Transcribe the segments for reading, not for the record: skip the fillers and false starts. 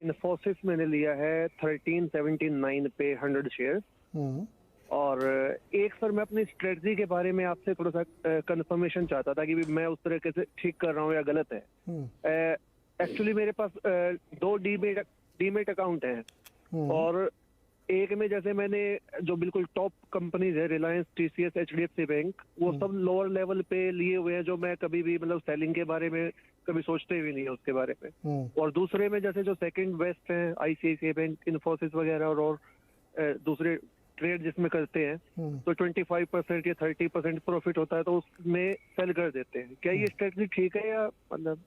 इन्फोसिस मैंने लिया है 1379 पे 100 शेयर। और एक सर मैं अपनी स्ट्रेटजी के बारे में आपसे थोड़ा सा कंफर्मेशन चाहता था कि मैं उस तरह से ठीक कर रहा हूँ या गलत है। एक्चुअली मेरे पास 2 डीमेट अकाउंट हैं और एक में जैसे मैंने जो बिल्कुल टॉप कंपनीज है, रिलायंस, टीसीएस, एचडीएफसी बैंक, वो सब लोअर लेवल पे लिए हुए हैं, जो मैं कभी भी मतलब सेलिंग के बारे में कभी सोचते भी नहीं है उसके बारे में। और दूसरे में जैसे जो सेकंड बेस्ट है, आईसीआईसीआई बैंक, इन्फोसिस वगैरह और दूसरे ट्रेड जिसमें करते हैं तो 25% या 30% प्रॉफिट होता है तो उसमें सेल कर देते हैं। क्या ये स्ट्रेटजी ठीक है या मतलब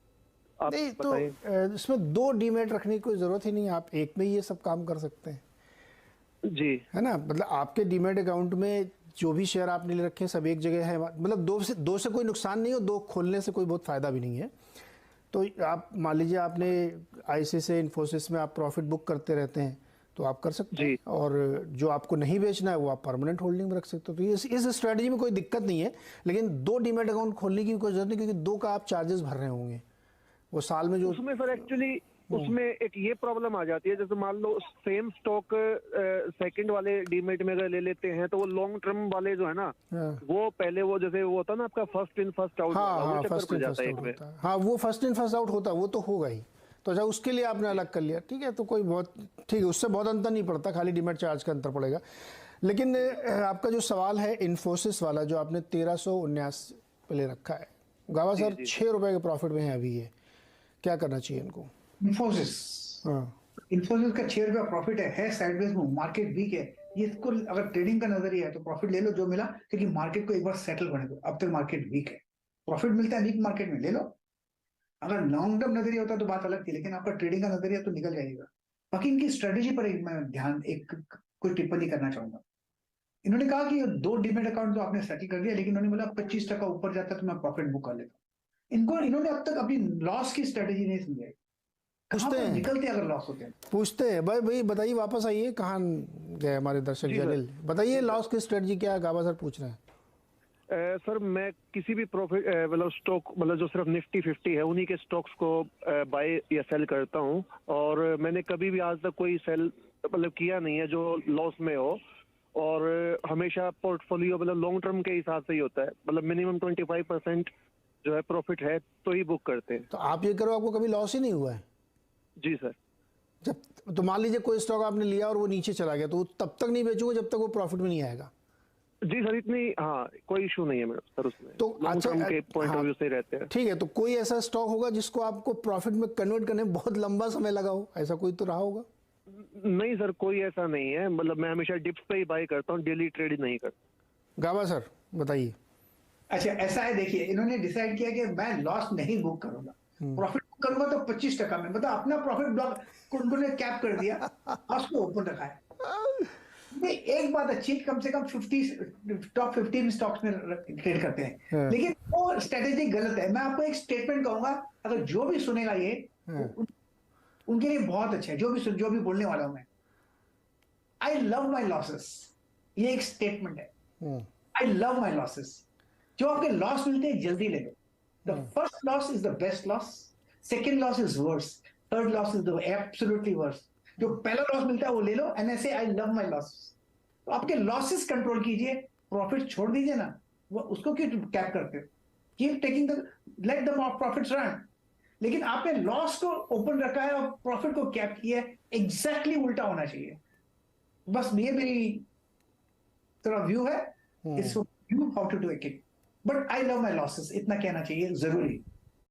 आप नहीं? बताइए। तो इसमें 2 डीमेट रखने की कोई जरूरत ही नहीं है, आप एक में ही ये सब काम कर सकते हैं जी, है ना। मतलब आपके डीमेट अकाउंट में जो भी शेयर आपने ले रखे हैं सब एक जगह है, मतलब दो से कोई नुकसान नहीं हो, 2 खोलने से कोई बहुत फायदा भी नहीं है। तो आप मान लीजिए आपने आईसीआईसीआई, इन्फोसिस में आप प्रॉफिट बुक करते रहते हैं तो आप कर सकते हैं, और जो आपको नहीं बेचना है वो आप परमानेंट होल्डिंग में रख सकते हो। तो इस स्ट्रेटजी में कोई दिक्कत नहीं है, लेकिन 2 डीमेट अकाउंट खोलने की कोई जरूरत नहीं, क्योंकि 2 का आप चार्जेस भर रहे होंगे वो साल में जो उसमें सर एक्चुअली उसमें एक ये प्रॉब्लम आ जाती है, जैसे मान लो सेम स्टॉक सेकंड वाले डीमेट में अगर ले लेते हैं तो वो लॉन्ग टर्म वाले जो है ना, वो पहले वो जैसे वो होता है ना आपका फर्स्ट इन फर्स्ट आउट, हाँ, फर्स्ट इन फर्स्ट आउट होता है। हाँ, वो फर्स्ट इन फर्स्ट आउट होता है, वो तो होगा ही। तो अच्छा, उसके लिए आपने अलग कर लिया, ठीक है, तो कोई बहुत ठीक है, उससे बहुत अंतर नहीं पड़ता, खाली डीमेट चार्ज का अंतर पड़ेगा। लेकिन आपका जो सवाल है इन्फोसिस वाला, जो आपने 1379 पे ले रखा है, गावा सर 6 रुपए के प्रॉफिट में है अभी, ये क्या करना चाहिए इनको? इन्फोसिस, हाँ, इन्फोसिस का 6 रुपया प्रॉफिट है साइडवेज में, मार्केट वीक है। ये इसको अगर ट्रेडिंग का नजरिया है तो प्रॉफिट ले लो जो मिला, क्योंकि मार्केट को एक बार सेटल करने दो। अब तक मार्केट वीक है, प्रॉफिट मिलता है वीक मार्केट में, ले लो। अगर लॉन्ग टर्म नजरिया होता तो बात अलग थी, लेकिन आपका ट्रेडिंग का नजरिया तो निकल जाएगा। बाकी इनकी स्ट्रेटेजी पर एक कोई टिप्पणी करना चाहूंगा। इन्होंने कहा कि 2 डीमेट अकाउंट तो आपने सेटल कर दिया, लेकिन उन्होंने बोला 25% ऊपर जाता है तो मैं प्रॉफिट बुक कर लेता हूँ। इन्होंने अब तक अपनी लॉस की स्ट्रेटेजी नहीं समझाई। पूछते हैं, निकलते अगर लॉस होते हैं पूछते हैं भाई बताइए, वापस आइए, कहाँ गए हमारे दर्शक जलील, बताइए लॉस की स्ट्रेटजी क्या है, गाबा सर पूछ रहे हैं। सर मैं किसी भी प्रॉफिट मतलब स्टॉक, मतलब जो सिर्फ निफ्टी 50 है उन्हीं के स्टॉक्स को बाय या सेल करता हूँ, और मैंने कभी भी आज तक कोई सेल मतलब किया नहीं है जो लॉस में हो, और हमेशा पोर्टफोलियो मतलब लॉन्ग टर्म के हिसाब से ही होता है, मतलब मिनिमम 25% जो है प्रॉफिट है तो ही बुक करते हैं। तो आप ये करो, आपको कभी लॉस ही नहीं हुआ है? जी सर। जब तो मान लीजिए कोई स्टॉक आपने लिया और वो नीचे चला गया, तो तब तक नहीं बेचोगे जब तक वो प्रॉफिट में नहीं आएगा? जी सर, इतनी हाँ कोई इशू नहीं है मेरा सर उसमें, तो अच्छा के पॉइंट ऑफ व्यू से रहते हैं। ठीक है, तो कोई ऐसा स्टॉक होगा जिसको आपको प्रॉफिट में कन्वर्ट करने में बहुत लंबा समय लगा हो, ऐसा कोई तो रहा होगा? नहीं सर, कोई ऐसा नहीं है, मतलब मैं हमेशा डिप्स पे ही बाय करता हूँ, डेली ट्रेड नहीं करता। गाबा सर बताइए। अच्छा ऐसा है, देखिए इन्होंने डिसाइड किया कि मैं लॉस नहीं बुक करूंगा, प्रॉफिट बुक करूंगा तो 25% में, मतलब अपना प्रॉफिट ब्लॉक उन्होंने कैप कर दिया, लॉस को ओपन रखा है। एक बात अच्छी, कम से कम 50 टॉप 15 स्टॉक्स में ट्रेड करते हैं, लेकिन वो स्ट्रेटेजी गलत है। मैं आपको एक स्टेटमेंट कहूंगा, अगर जो भी सुनेगा ये उनके लिए बहुत अच्छा है, जो भी बोलने वाला हूं मैं। आई लव माई लॉसेस, ये एक स्टेटमेंट है। I love my losses. जो आपके लॉस मिलते हैं जल्दी ले लो। The first loss is the best loss, second loss is worse, third loss is the absolutely worse. जो पहला लॉस मिलता है वो ले लो, एंड ऐसे आई लव माई लॉसेस। तो आपके लॉसेस कंट्रोल कीजिए, प्रॉफिट छोड़ दीजिए ना, वो उसको क्यों कैप करते हो? Keep taking the, let the profits run. लेकिन आपने लॉस को ओपन रखा है और प्रॉफिट को कैप किया है, एग्जैक्टली उल्टा होना चाहिए। बस ये मेरी थोड़ा व्यू है, it's view how to do it, but I love my losses, इतना कहना चाहिए जरूरी।